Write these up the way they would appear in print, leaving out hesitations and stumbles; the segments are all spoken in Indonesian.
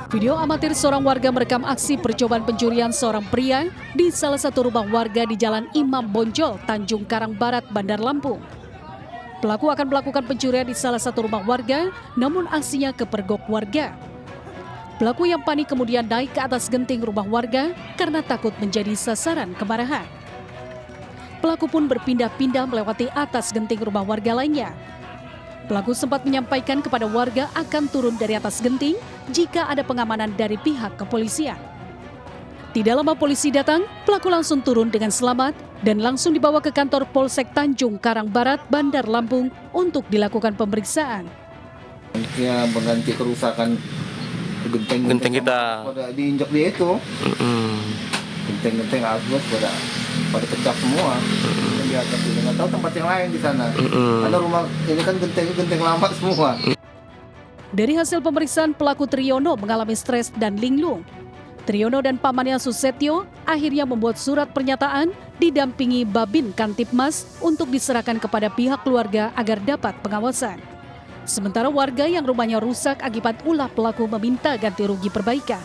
Video amatir seorang warga merekam aksi percobaan pencurian seorang pria di salah satu rumah warga di Jalan Imam Bonjol, Tanjung Karang Barat, Bandar Lampung. Pelaku akan melakukan pencurian di salah satu rumah warga, namun aksinya kepergok warga. Pelaku yang panik kemudian naik ke atas genting rumah warga karena takut menjadi sasaran kemarahan. Pelaku pun berpindah-pindah melewati atas genting rumah warga lainnya. Pelaku sempat menyampaikan kepada warga akan turun dari atas genting jika ada pengamanan dari pihak kepolisian. Tidak lama polisi datang, pelaku langsung turun dengan selamat dan langsung dibawa ke kantor Polsek Tanjung Karang Barat, Bandar Lampung untuk dilakukan pemeriksaan. Ya, mengganti kerusakan genteng kita. Pada diinjak dia itu. Genteng-genteng asbes pada pecah semua. Di atas ini nggak tahu tempat yang lain di sana. Karena rumah ini kan genteng lama semua. Dari hasil pemeriksaan, pelaku Triyono mengalami stres dan linglung. Triyono dan pamannya Susetyo akhirnya membuat surat pernyataan didampingi Babin Kantipmas untuk diserahkan kepada pihak keluarga agar dapat pengawasan. Sementara warga yang rumahnya rusak akibat ulah pelaku meminta ganti rugi perbaikan.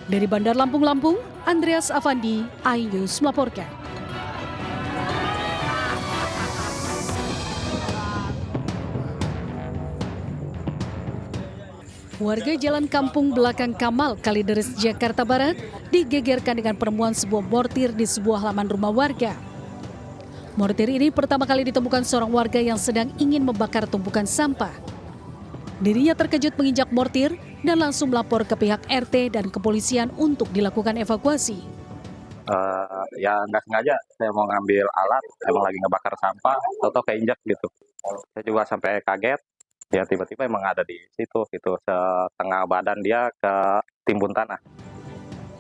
Dari Bandar Lampung, Andreas Afandi, iNews melaporkan. Warga Jalan Kampung Belakang Kamal, Kalideres, Jakarta Barat digegerkan dengan penemuan sebuah mortir di sebuah halaman rumah warga. Mortir ini pertama kali ditemukan seorang warga yang sedang ingin membakar tumpukan sampah. Dirinya terkejut menginjak mortir dan langsung melapor ke pihak RT dan kepolisian untuk dilakukan evakuasi. Ya nggak sengaja saya mau ngambil alat, emang lagi ngebakar sampah, atau keinjak gitu. Saya juga sampai kaget. Ya tiba-tiba emang ada di situ gitu, setengah badan dia ke timbun tanah.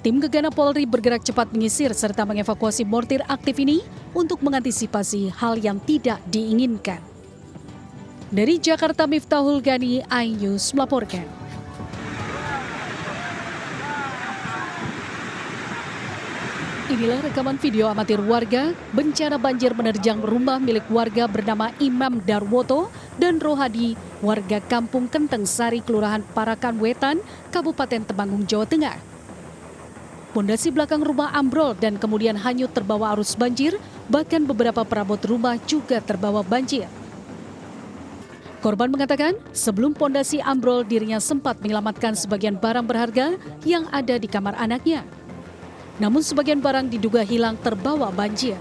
Tim Gegana Polri bergerak cepat menyisir serta mengevakuasi mortir aktif ini untuk mengantisipasi hal yang tidak diinginkan. Dari Jakarta, Miftahul Gani, iNews melaporkan. Inilah rekaman video amatir warga bencana banjir menerjang rumah milik warga bernama Imam Darwoto dan Rohadi, warga Kampung Kenteng Sari, Kelurahan Parakan Wetan, Kabupaten Temanggung, Jawa Tengah. Pondasi belakang rumah ambrol dan kemudian hanyut terbawa arus banjir, bahkan beberapa perabot rumah juga terbawa banjir. Korban mengatakan sebelum pondasi ambrol dirinya sempat menyelamatkan sebagian barang berharga yang ada di kamar anaknya. Namun sebagian barang diduga hilang terbawa banjir.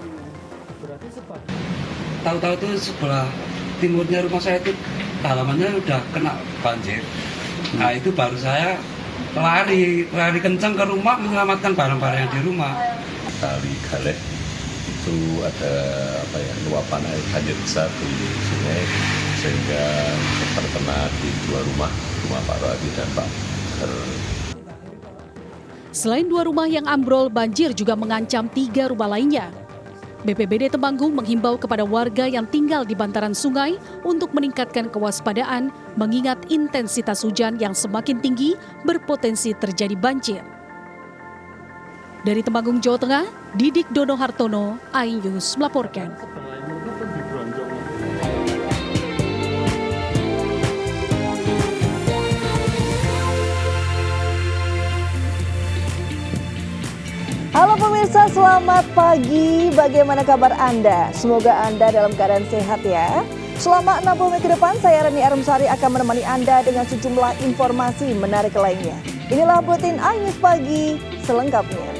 Tahu-tahu tuh sebelah timurnya rumah saya itu halamannya udah kena banjir. Nah itu baru saya lari kencang ke rumah menyelamatkan barang-barang yang di rumah. Kali Galeh itu ada luapan air banjir besar di sungai sehingga terkena di dua rumah Pak Rohadi dan Pak Ger. Selain dua rumah yang ambrol, banjir juga mengancam 3 rumah lainnya. BPBD Temanggung menghimbau kepada warga yang tinggal di bantaran sungai untuk meningkatkan kewaspadaan mengingat intensitas hujan yang semakin tinggi berpotensi terjadi banjir. Dari Temanggung, Jawa Tengah, Didik Dono Hartono, iNews melaporkan. Halo pemirsa, selamat pagi. Bagaimana kabar Anda? Semoga Anda dalam keadaan sehat ya. Selama 60 menit ke depan, saya Reni Arumsari akan menemani Anda dengan sejumlah informasi menarik lainnya. Inilah Buletin iNews Pagi selengkapnya.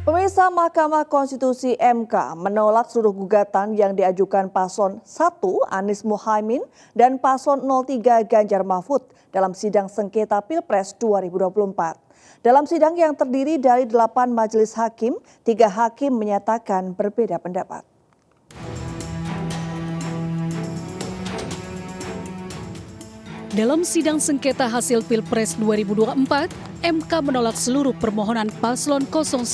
Pemirsa, Mahkamah Konstitusi MK menolak seluruh gugatan yang diajukan Paslon 1 Anies Muhaimin dan Paslon 03 Ganjar Mahfud dalam sidang sengketa Pilpres 2024. Dalam sidang yang terdiri dari 8 majelis hakim, 3 hakim menyatakan berbeda pendapat. Dalam sidang sengketa hasil Pilpres 2024, MK menolak seluruh permohonan Paslon 01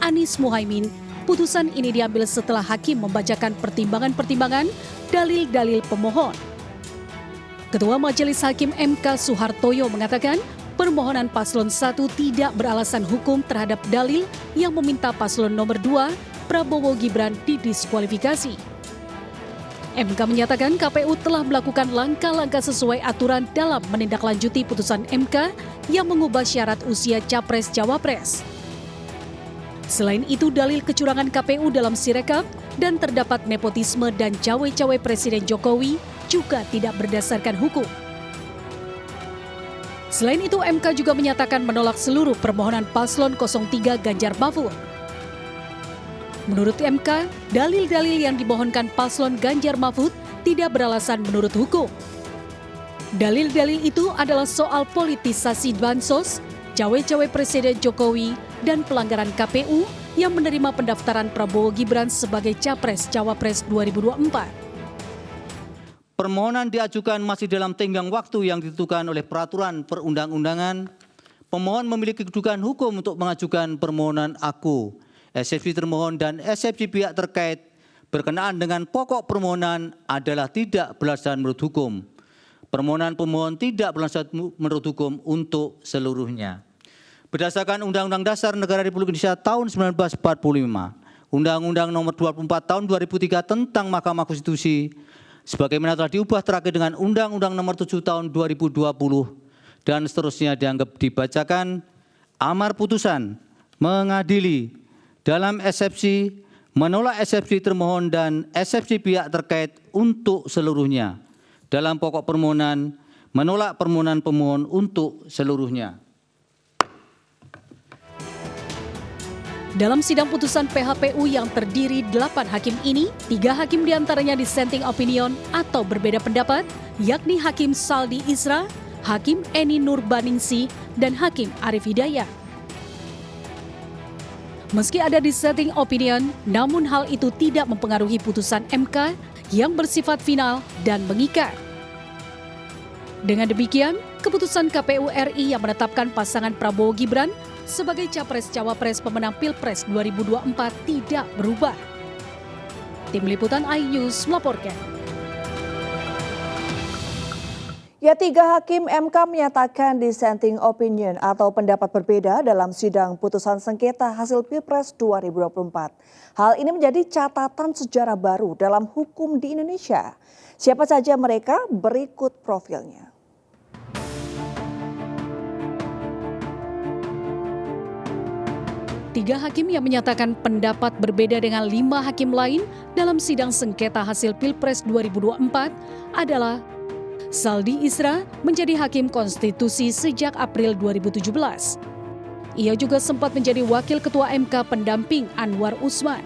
Anies Muhaimin. Putusan ini diambil setelah hakim membacakan pertimbangan-pertimbangan dalil-dalil pemohon. Ketua Majelis Hakim MK Suhartoyo mengatakan, permohonan paslon 1 tidak beralasan hukum terhadap dalil yang meminta paslon nomor 2, Prabowo Gibran, didiskualifikasi. MK menyatakan KPU telah melakukan langkah-langkah sesuai aturan dalam menindaklanjuti putusan MK yang mengubah syarat usia Capres-Cawapres. Selain itu, dalil kecurangan KPU dalam Sirekap dan terdapat nepotisme dan cawe-cawe Presiden Jokowi juga tidak berdasarkan hukum. Selain itu, MK juga menyatakan menolak seluruh permohonan paslon 03 Ganjar Mahfud. Menurut MK, dalil-dalil yang dimohonkan paslon Ganjar Mahfud tidak beralasan menurut hukum. Dalil-dalil itu adalah soal politisasi bansos, cawe-cawe Presiden Jokowi, dan pelanggaran KPU yang menerima pendaftaran Prabowo Gibran sebagai Capres-Cawapres 2024. Permohonan diajukan masih dalam tenggang waktu yang ditentukan oleh peraturan perundang-undangan. Pemohon memiliki kedudukan hukum untuk mengajukan permohonan aku. Eksepsi termohon dan eksepsi pihak terkait berkenaan dengan pokok permohonan adalah tidak beralasan menurut hukum. Permohonan pemohon tidak beralasan menurut hukum untuk seluruhnya. Berdasarkan Undang-Undang Dasar Negara Republik Indonesia tahun 1945, Undang-Undang Nomor 24 tahun 2003 tentang Mahkamah Konstitusi, sebagaimana telah diubah terakhir dengan Undang-Undang Nomor 7 tahun 2020 dan seterusnya dianggap dibacakan, amar putusan mengadili dalam eksepsi, menolak eksepsi termohon dan eksepsi pihak terkait untuk seluruhnya. Dalam pokok permohonan, menolak permohonan pemohon untuk seluruhnya. Dalam sidang putusan PHPU yang terdiri 8 hakim ini, 3 hakim diantaranya dissenting opinion atau berbeda pendapat, yakni Hakim Saldi Isra, Hakim Eni Nurbaningsi, dan Hakim Arif Hidayat. Meski ada dissenting opinion, namun hal itu tidak mempengaruhi putusan MK yang bersifat final dan mengikat. Dengan demikian, keputusan KPU RI yang menetapkan pasangan Prabowo Gibran sebagai Capres-Cawapres pemenang Pilpres 2024 tidak berubah. Tim Liputan iNews melaporkan. Ya, 3 hakim MK menyatakan dissenting opinion atau pendapat berbeda dalam sidang putusan sengketa hasil Pilpres 2024. Hal ini menjadi catatan sejarah baru dalam hukum di Indonesia. Siapa saja mereka? Berikut profilnya. Tiga hakim yang menyatakan pendapat berbeda dengan 5 hakim lain dalam sidang sengketa hasil Pilpres 2024 adalah Saldi Isra menjadi hakim konstitusi sejak April 2017. Ia juga sempat menjadi wakil ketua MK pendamping Anwar Usman.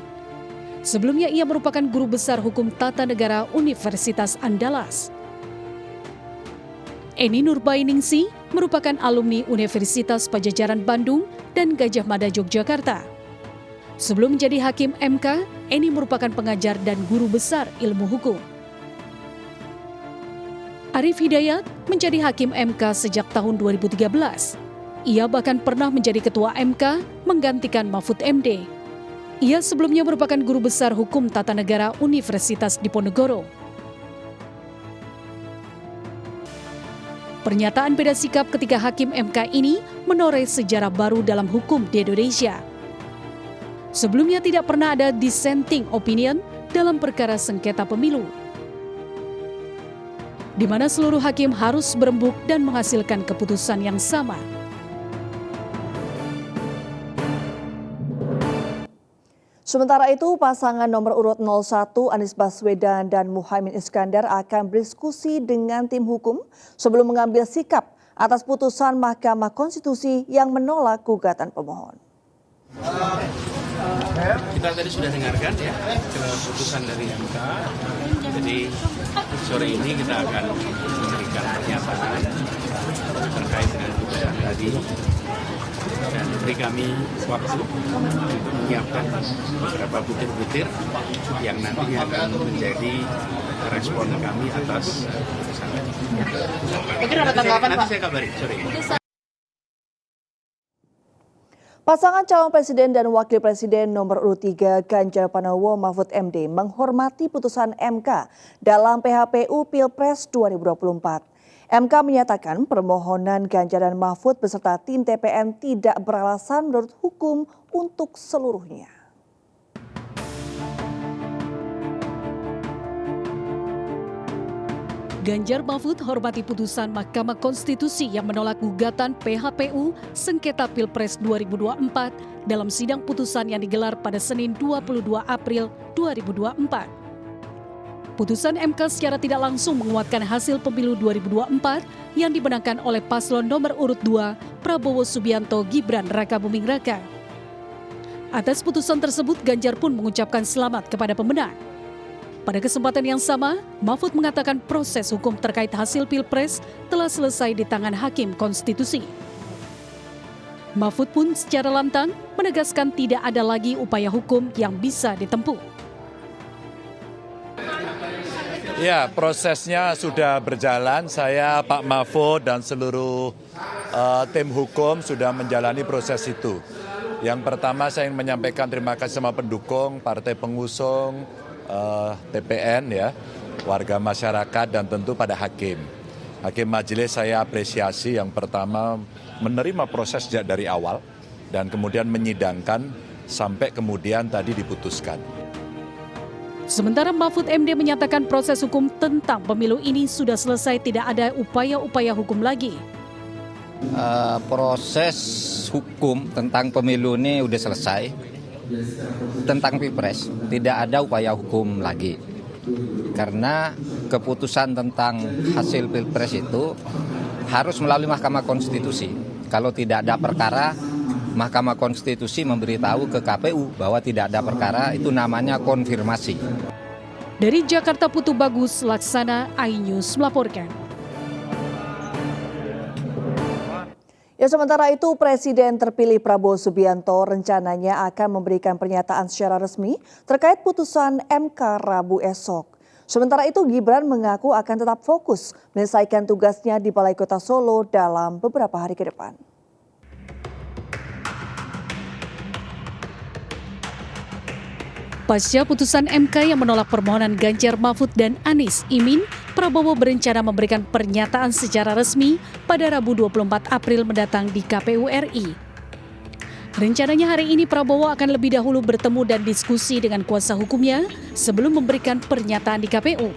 Sebelumnya ia merupakan guru besar hukum tata negara Universitas Andalas. Eni Nurbaningsi merupakan alumni Universitas Padjadjaran Bandung dan Gadjah Mada Yogyakarta. Sebelum menjadi hakim MK, Eni merupakan pengajar dan guru besar ilmu hukum. Arif Hidayat menjadi hakim MK sejak tahun 2013. Ia bahkan pernah menjadi ketua MK menggantikan Mahfud MD. Ia sebelumnya merupakan guru besar hukum tata negara Universitas Diponegoro. Pernyataan beda sikap ketiga hakim MK ini menoreh sejarah baru dalam hukum di Indonesia. Sebelumnya tidak pernah ada dissenting opinion dalam perkara sengketa pemilu, di mana seluruh hakim harus berembuk dan menghasilkan keputusan yang sama. Sementara itu, pasangan nomor urut 01 Anies Baswedan dan Muhaimin Iskandar akan berdiskusi dengan tim hukum sebelum mengambil sikap atas putusan Mahkamah Konstitusi yang menolak gugatan pemohon. Kita tadi sudah dengarkan ya keputusan dari MK. Jadi sore ini kita akan memberikan pernyataan terkait dengan putusan tadi dan beri kami waktu untuk menyiapkan beberapa butir-butir yang nantinya akan menjadi respon kami atas putusan tadi. Nanti saya kabari sore ini. Pasangan calon presiden dan wakil presiden nomor urut 3 Ganjar Pranowo Mahfud MD menghormati putusan MK dalam PHPU Pilpres 2024. MK menyatakan permohonan Ganjar dan Mahfud beserta tim TPN tidak beralasan menurut hukum untuk seluruhnya. Ganjar Mahfud hormati putusan Mahkamah Konstitusi yang menolak gugatan PHPU sengketa Pilpres 2024 dalam sidang putusan yang digelar pada Senin 22 April 2024. Putusan MK secara tidak langsung menguatkan hasil pemilu 2024 yang dimenangkan oleh paslon nomor urut 2 Prabowo Subianto Gibran Rakabuming Raka. Atas putusan tersebut, Ganjar pun mengucapkan selamat kepada pemenang. Pada kesempatan yang sama, Mahfud mengatakan proses hukum terkait hasil Pilpres telah selesai di tangan Hakim Konstitusi. Mahfud pun secara lantang menegaskan tidak ada lagi upaya hukum yang bisa ditempuh. Ya, prosesnya sudah berjalan. Saya, Pak Mahfud, dan seluruh tim hukum sudah menjalani proses itu. Yang pertama, saya ingin menyampaikan terima kasih sama pendukung, partai pengusung, TPN, ya, warga masyarakat, dan tentu pada hakim. Hakim majelis saya apresiasi yang pertama menerima proses sejak dari awal dan kemudian menyidangkan sampai kemudian tadi diputuskan. Sementara Mahfud MD menyatakan proses hukum tentang pemilu ini sudah selesai, tidak ada upaya-upaya hukum lagi. Proses hukum tentang pemilu ini sudah selesai. Tentang Pilpres tidak ada upaya hukum lagi. Karena keputusan tentang hasil Pilpres itu harus melalui Mahkamah Konstitusi. Kalau tidak ada perkara, Mahkamah Konstitusi memberitahu ke KPU bahwa tidak ada perkara, itu namanya konfirmasi. Dari Jakarta, Putu Bagus Laksana, iNews melaporkan. Ya, sementara itu Presiden terpilih Prabowo Subianto rencananya akan memberikan pernyataan secara resmi terkait putusan MK Rabu esok. Sementara itu Gibran mengaku akan tetap fokus menyelesaikan tugasnya di Balai Kota Solo dalam beberapa hari ke depan. Pasca putusan MK yang menolak permohonan Ganjar Mahfud dan Anies Imin, Prabowo berencana memberikan pernyataan secara resmi pada Rabu 24 April mendatang di KPU RI. Rencananya hari ini Prabowo akan lebih dahulu bertemu dan diskusi dengan kuasa hukumnya sebelum memberikan pernyataan di KPU.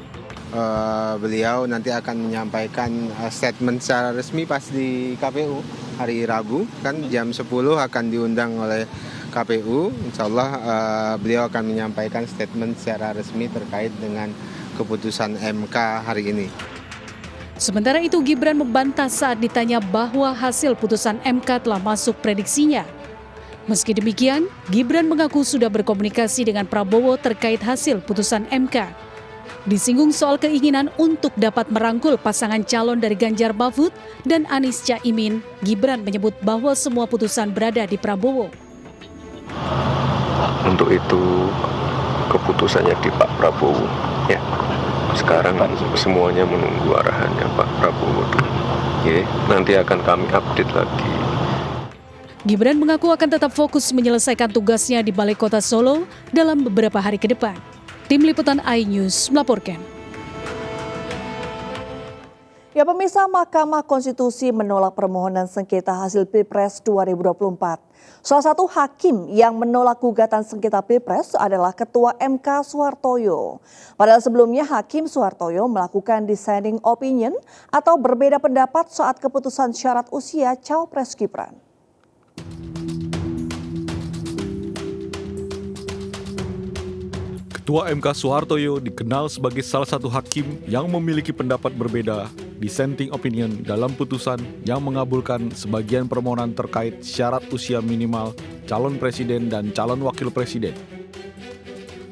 Beliau nanti akan menyampaikan statement secara resmi pas di KPU hari Rabu, kan jam 10 akan diundang oleh KPU. Insya Allah beliau akan menyampaikan statement secara resmi terkait dengan keputusan MK hari ini. Sementara itu Gibran membantah saat ditanya bahwa hasil putusan MK telah masuk prediksinya. Meski demikian, Gibran mengaku sudah berkomunikasi dengan Prabowo terkait hasil putusan MK. Disinggung soal keinginan untuk dapat merangkul pasangan calon dari Ganjar Mahfud dan Anies Caimin, Gibran menyebut bahwa semua putusan berada di Prabowo. Untuk itu keputusannya di Pak Prabowo, ya. Sekarang semuanya menunggu arahannya Pak Prabowo dulu. Ya, nanti akan kami update lagi. Gibran mengaku akan tetap fokus menyelesaikan tugasnya di Balai Kota Solo dalam beberapa hari ke depan. Tim Liputan iNews melaporkan. Ya, pemirsa, Mahkamah Konstitusi menolak permohonan sengketa hasil Pilpres 2024. Salah satu hakim yang menolak gugatan sengketa Pilpres adalah Ketua MK Suhartoyo. Padahal sebelumnya Hakim Suhartoyo melakukan dissenting opinion atau berbeda pendapat saat keputusan syarat usia Cawapres Gibran. Ketua MK Suhartoyo dikenal sebagai salah satu hakim yang memiliki pendapat berbeda, dissenting opinion dalam putusan yang mengabulkan sebagian permohonan terkait syarat usia minimal calon presiden dan calon wakil presiden.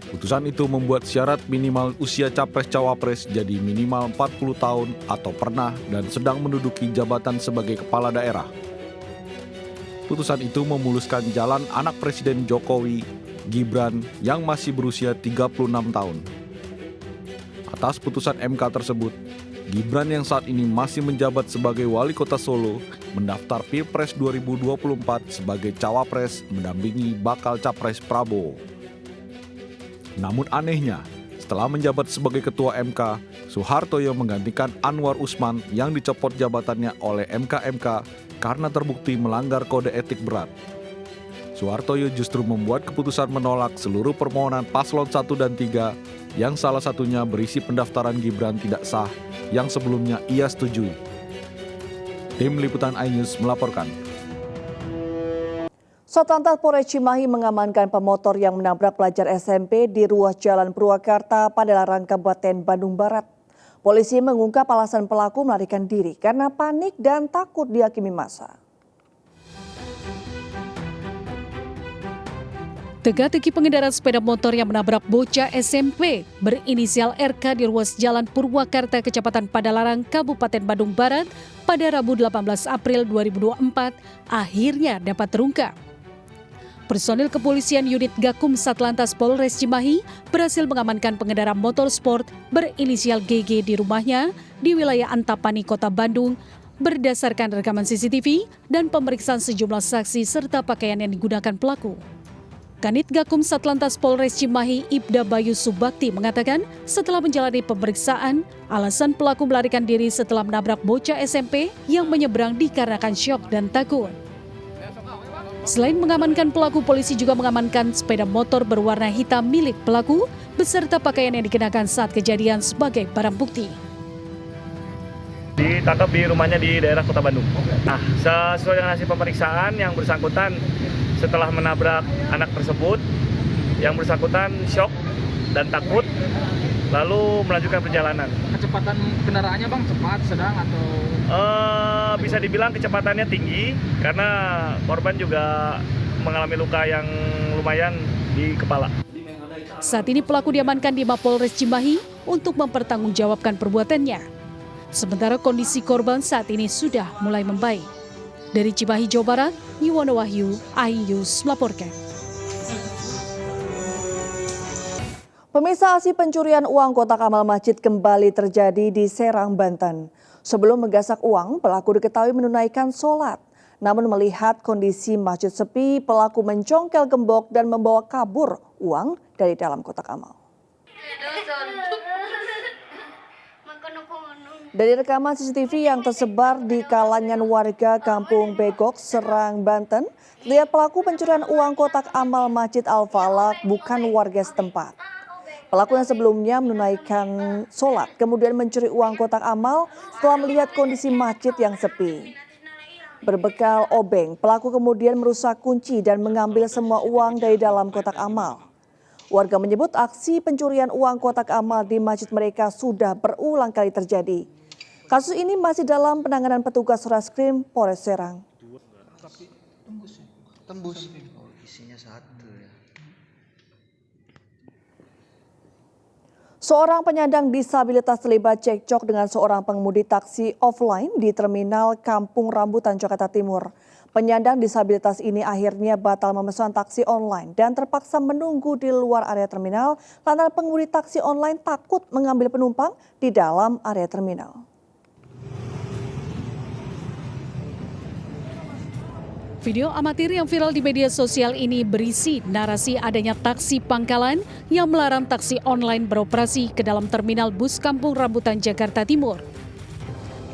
Putusan itu membuat syarat minimal usia capres-cawapres jadi minimal 40 tahun atau pernah dan sedang menduduki jabatan sebagai kepala daerah. Putusan itu memuluskan jalan anak Presiden Jokowi, Gibran, yang masih berusia 36 tahun. Atas putusan MK tersebut, Gibran yang saat ini masih menjabat sebagai wali kota Solo mendaftar Pilpres 2024 sebagai cawapres mendampingi bakal capres Prabowo. Namun anehnya, setelah menjabat sebagai ketua MK, Suhartoyo menggantikan Anwar Usman yang dicopot jabatannya oleh MK karena terbukti melanggar kode etik berat. Suhartoyo justru membuat keputusan menolak seluruh permohonan paslon 1 dan 3 yang salah satunya berisi pendaftaran Gibran tidak sah yang sebelumnya ia setujui. Tim Liputan iNews melaporkan. Satlantas Polres Cimahi mengamankan pemotor yang menabrak pelajar SMP di ruas Jalan Purwakarta, Padalarang, Kabupaten Bandung Barat. Polisi mengungkap alasan pelaku melarikan diri karena panik dan takut dihakimi massa. Teka-teki pengendara sepeda motor yang menabrak bocah SMP berinisial RK di ruas Jalan Purwakarta, Kecamatan Padalarang, Kabupaten Bandung Barat pada Rabu 18 April 2024 akhirnya dapat terungkap. Personil kepolisian unit Gakum Satlantas Polres Cimahi berhasil mengamankan pengendara motor sport berinisial GG di rumahnya di wilayah Antapani, Kota Bandung berdasarkan rekaman CCTV dan pemeriksaan sejumlah saksi serta pakaian yang digunakan pelaku. Kanit Gakum Satlantas Polres Cimahi Ibda Bayu Subakti mengatakan setelah menjalani pemeriksaan, alasan pelaku melarikan diri setelah menabrak bocah SMP yang menyeberang dikarenakan syok dan takut. Selain mengamankan pelaku, polisi juga mengamankan sepeda motor berwarna hitam milik pelaku beserta pakaian yang dikenakan saat kejadian sebagai barang bukti. Ditangkap di rumahnya di daerah Kota Bandung. Nah, sesuai dengan hasil pemeriksaan yang bersangkutan setelah menabrak anak tersebut, yang bersangkutan syok dan takut lalu melanjutkan perjalanan. Kecepatan kendaraannya Bang cepat, sedang atau? Bisa dibilang kecepatannya tinggi karena korban juga mengalami luka yang lumayan di kepala. Saat ini pelaku diamankan di Mapolres Cimahi untuk mempertanggungjawabkan perbuatannya. Sementara kondisi korban saat ini sudah mulai membaik. Dari Cimahi, Jawa Barat, Yuwono Wahyu, iNews melaporkan. Pemirsa, aksi pencurian uang kotak amal masjid kembali terjadi di Serang, Banten. Sebelum menggasak uang, pelaku diketahui menunaikan sholat. Namun melihat kondisi masjid sepi, pelaku mencongkel gembok dan membawa kabur uang dari dalam kotak amal. Dari rekaman CCTV yang tersebar di kalangan warga Kampung Begok, Serang, Banten, lihat pelaku pencurian uang kotak amal Masjid Al-Falaq bukan warga setempat. Pelaku yang sebelumnya menunaikan sholat, kemudian mencuri uang kotak amal setelah melihat kondisi masjid yang sepi. Berbekal obeng, pelaku kemudian merusak kunci dan mengambil semua uang dari dalam kotak amal. Warga menyebut aksi pencurian uang kotak amal di masjid mereka sudah berulang kali terjadi. Kasus ini masih dalam penanganan petugas Reskrim Polres Serang. Tembus. Oh, isinya satu ya. Seorang penyandang disabilitas terlibat cekcok dengan seorang pengemudi taksi offline di terminal Kampung Rambutan, Jakarta Timur. Penyandang disabilitas ini akhirnya batal memesan taksi online dan terpaksa menunggu di luar area terminal lantaran pengemudi taksi online takut mengambil penumpang di dalam area terminal. Video amatir yang viral di media sosial ini berisi narasi adanya taksi pangkalan yang melarang taksi online beroperasi ke dalam terminal bus Kampung Rambutan, Jakarta Timur.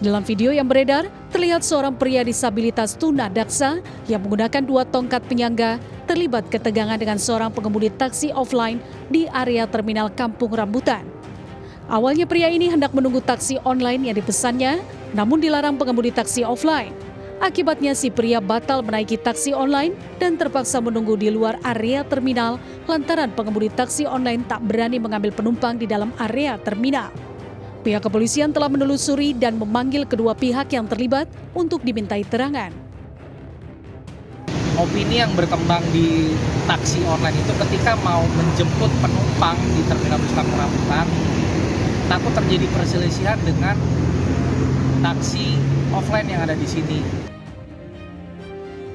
Dalam video yang beredar, terlihat seorang pria disabilitas tunadaksa yang menggunakan 2 tongkat penyangga terlibat ketegangan dengan seorang pengemudi taksi offline di area terminal Kampung Rambutan. Awalnya pria ini hendak menunggu taksi online yang dipesannya, namun dilarang pengemudi taksi offline. Akibatnya si pria batal menaiki taksi online dan terpaksa menunggu di luar area terminal lantaran pengemudi taksi online tak berani mengambil penumpang di dalam area terminal. Pihak kepolisian telah menelusuri dan memanggil kedua pihak yang terlibat untuk dimintai keterangan. Opini yang berkembang di taksi online itu ketika mau menjemput penumpang di terminal bus Kampung Rambutan, takut terjadi perselisihan dengan taksi offline yang ada di sini.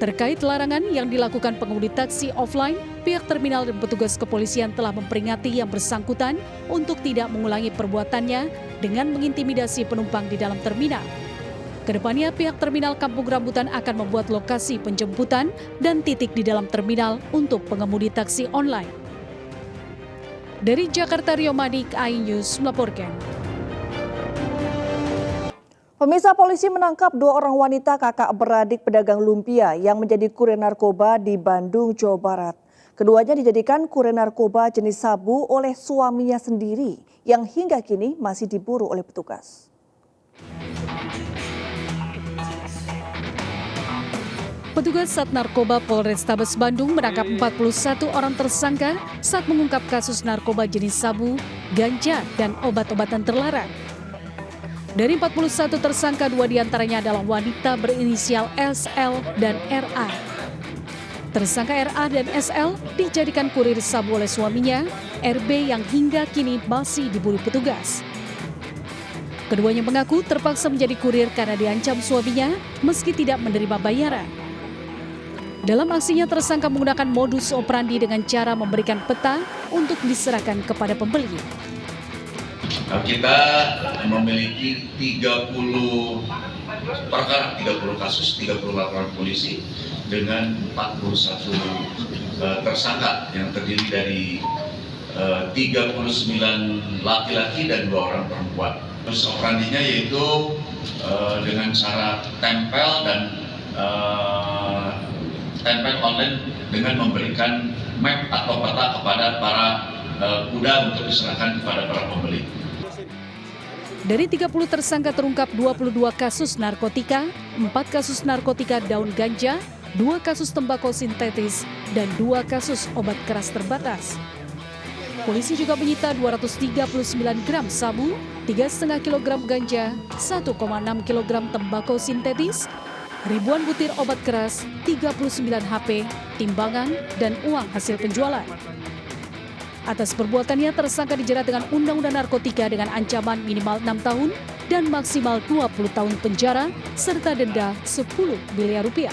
Terkait larangan yang dilakukan pengemudi taksi offline, pihak terminal dan petugas kepolisian telah memperingati yang bersangkutan untuk tidak mengulangi perbuatannya dengan mengintimidasi penumpang di dalam terminal. Kedepannya pihak terminal Kampung Rambutan akan membuat lokasi penjemputan dan titik di dalam terminal untuk pengemudi taksi online. Dari Jakarta, Rio Madik, iNews melaporkan. Pemirsa, polisi menangkap 2 orang wanita kakak beradik pedagang lumpia yang menjadi kurir narkoba di Bandung, Jawa Barat. Keduanya dijadikan kurir narkoba jenis sabu oleh suaminya sendiri yang hingga kini masih diburu oleh petugas. Petugas Sat Narkoba Polrestabes Bandung menangkap 41 orang tersangka saat mengungkap kasus narkoba jenis sabu, ganja, dan obat-obatan terlarang. Dari 41 tersangka, 2 diantaranya adalah wanita berinisial SL dan RA. Tersangka RA dan SL dijadikan kurir sabu oleh suaminya, RB, yang hingga kini masih diburu petugas. Keduanya mengaku terpaksa menjadi kurir karena diancam suaminya meski tidak menerima bayaran. Dalam aksinya, tersangka menggunakan modus operandi dengan cara memberikan peta untuk diserahkan kepada pembeli. Kita memiliki 30 perkara, 30 kasus, 30 laporan polisi dengan 41 tersangka yang terdiri dari 39 laki-laki dan 2 orang perempuan. Modus operandinya yaitu dengan cara tempel dan tempel online dengan memberikan map atau peta kepada para kuda untuk diserahkan kepada para pembeli. Dari 30 tersangka terungkap 22 kasus narkotika, 4 kasus narkotika daun ganja, 2 kasus tembakau sintetis, dan 2 kasus obat keras terbatas. Polisi juga menyita 239 gram sabu, 3,5 kg ganja, 1,6 kg tembakau sintetis, ribuan butir obat keras, 39 HP, timbangan, dan uang hasil penjualan. Atas perbuatannya, tersangka dijerat dengan Undang-Undang Narkotika dengan ancaman minimal 6 tahun dan maksimal 20 tahun penjara serta denda 10 miliar rupiah.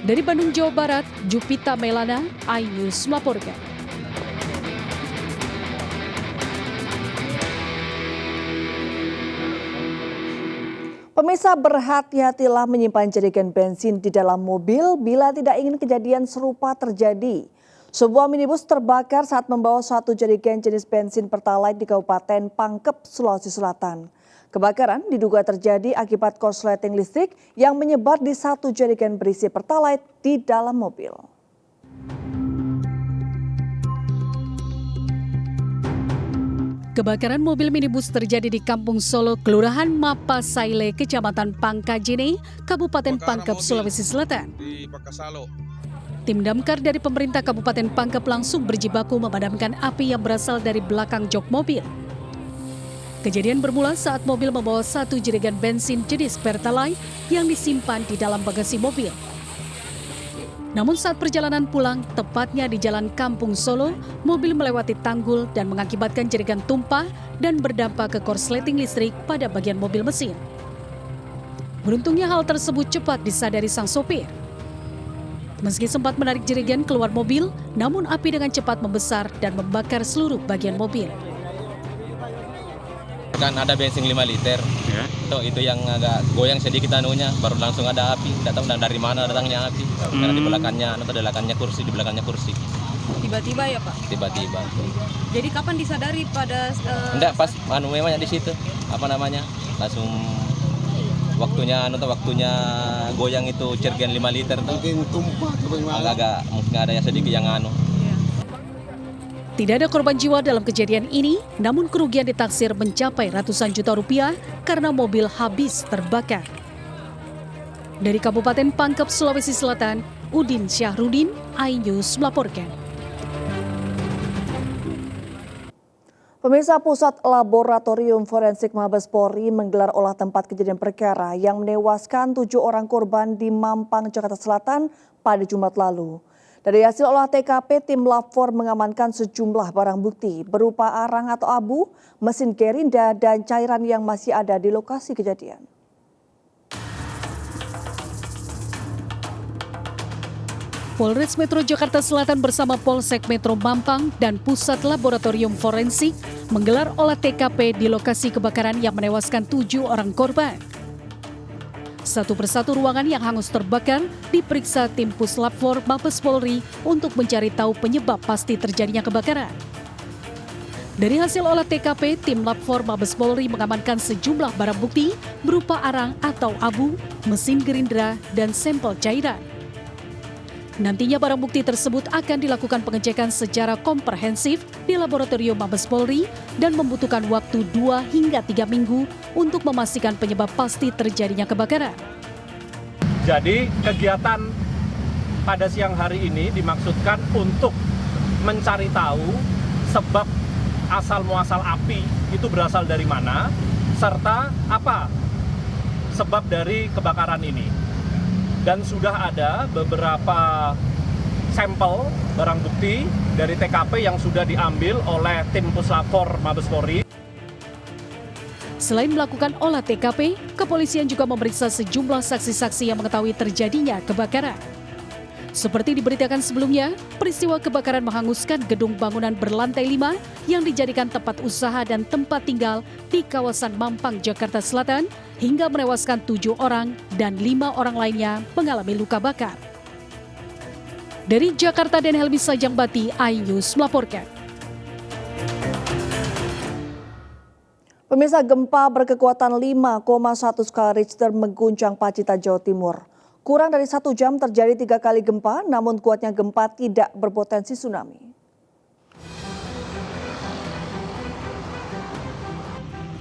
Dari Bandung, Jawa Barat, Jupita Melana, iNews melaporkan. Pemirsa, berhati-hatilah menyimpan jerigen bensin di dalam mobil bila tidak ingin kejadian serupa terjadi. Sebuah minibus terbakar saat membawa 1 jerigen jenis bensin Pertalite di Kabupaten Pangkep, Sulawesi Selatan. Kebakaran diduga terjadi akibat korsleting listrik yang menyebar di 1 jerigen berisi Pertalite di dalam mobil. Kebakaran mobil minibus terjadi di Kampung Solo, Kelurahan Mapasaile, Kecamatan Pangkajene, Kabupaten Pangkep, Sulawesi Selatan. Tim damkar dari pemerintah Kabupaten Pangkep langsung berjibaku memadamkan api yang berasal dari belakang jok mobil. Kejadian bermula saat mobil membawa 1 jerigen bensin jenis Pertalite yang disimpan di dalam bagasi mobil. Namun saat perjalanan pulang, tepatnya di Jalan Kampung Solo, mobil melewati tanggul dan mengakibatkan jerigen tumpah dan berdampak ke korsleting listrik pada bagian mobil mesin. Beruntungnya hal tersebut cepat disadari sang sopir. Meski sempat menarik jerigen keluar mobil, namun api dengan cepat membesar dan membakar seluruh bagian mobil. Kan ada bensin 5 liter, ya. Itu yang agak goyang sedikit anunya, baru langsung ada api. Tidak tahu dari mana datangnya api, karena di belakangnya kursi. Tiba-tiba ya Pak? Tiba-tiba. Jadi kapan disadari pada... Enggak, pas memangnya di situ, langsung waktunya goyang itu jerigen 5 liter tuh. Agak mungkin ada yang sedikit yang Tidak ada korban jiwa dalam kejadian ini, namun kerugian ditaksir mencapai ratusan juta rupiah karena mobil habis terbakar. Dari Kabupaten Pangkep, Sulawesi Selatan, Udin Syahrudin, iNews melaporkan. Pemirsa, Pusat Laboratorium Forensik Mabes Polri menggelar olah tempat kejadian perkara yang menewaskan 7 orang korban di Mampang, Jakarta Selatan pada Jumat lalu. Dari hasil olah TKP, tim Lab4 mengamankan sejumlah barang bukti berupa arang atau abu, mesin gerinda, dan cairan yang masih ada di lokasi kejadian. Polres Metro Jakarta Selatan bersama Polsek Metro Mampang dan Pusat Laboratorium Forensik menggelar olah TKP di lokasi kebakaran yang menewaskan 7 orang korban. Satu persatu ruangan yang hangus terbakar diperiksa tim Puslap 4 Mabes Polri untuk mencari tahu penyebab pasti terjadinya kebakaran. Dari hasil olah TKP, tim Lab 4 Mabes Polri mengamankan sejumlah barang bukti berupa arang atau abu, mesin gerindra, dan sampel cairan. Nantinya barang bukti tersebut akan dilakukan pengecekan secara komprehensif di laboratorium Mabes Polri dan membutuhkan waktu 2 hingga 3 minggu untuk memastikan penyebab pasti terjadinya kebakaran. Jadi kegiatan pada siang hari ini dimaksudkan untuk mencari tahu sebab asal muasal api itu berasal dari mana, serta apa sebab dari kebakaran ini. Dan sudah ada beberapa sampel barang bukti dari TKP yang sudah diambil oleh tim Puslap 4 Mabes Polri. Selain melakukan olah TKP, kepolisian juga memeriksa sejumlah saksi-saksi yang mengetahui terjadinya kebakaran. Seperti diberitakan sebelumnya, peristiwa kebakaran menghanguskan gedung bangunan berlantai 5 yang dijadikan tempat usaha dan tempat tinggal di kawasan Mampang, Jakarta Selatan, hingga menewaskan 7 orang dan 5 orang lainnya mengalami luka bakar. Dari Jakarta dan Helmi Sajangbati, iNews melaporkan. Pemirsa, gempa berkekuatan 5,1 skala Richter mengguncang Pacitan, Jawa Timur. Kurang dari 1 jam terjadi 3 kali gempa, namun kuatnya gempa tidak berpotensi tsunami.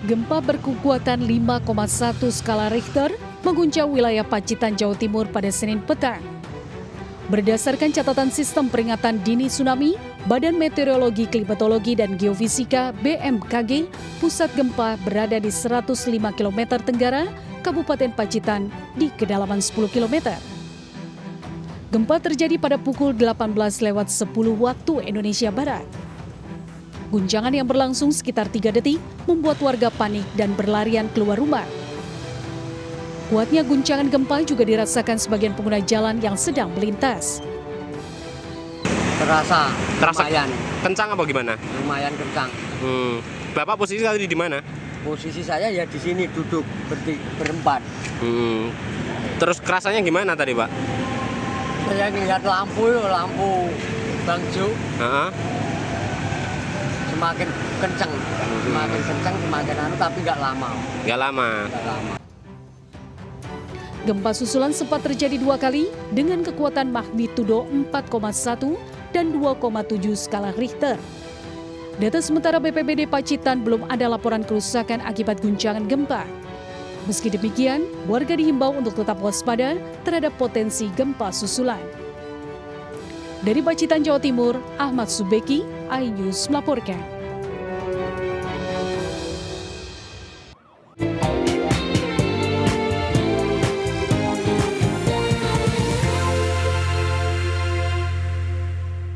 Gempa berkekuatan 5,1 skala Richter mengguncang wilayah Pacitan, Jawa Timur pada Senin petang. Berdasarkan catatan sistem peringatan dini tsunami, Badan Meteorologi, Klimatologi, dan Geofisika (BMKG), pusat gempa berada di 105 km tenggara Kabupaten Pacitan di kedalaman 10 km. Gempa terjadi pada pukul 18:10 waktu Indonesia Barat. Guncangan yang berlangsung sekitar 3 detik membuat warga panik dan berlarian keluar rumah. Kuatnya guncangan gempa juga dirasakan sebagian pengguna jalan yang sedang melintas. Terasa lumayan. Kencang apa gimana? Lumayan kencang. Bapak posisi tadi di mana? Posisi saya ya di sini duduk berempat. Terus kerasanya gimana tadi, Pak? Saya ngelihat lampu bangju. Semakin kencang, semakin tapi nggak lama. Nggak lama. Gempa susulan sempat terjadi 2 kali dengan kekuatan magnitudo 4,1 dan 2,7 skala Richter. Data sementara BPBD Pacitan belum ada laporan kerusakan akibat guncangan gempa. Meski demikian, warga dihimbau untuk tetap waspada terhadap potensi gempa susulan. Dari Pacitan, Jawa Timur, Ahmad Subeki, iNews melaporkan.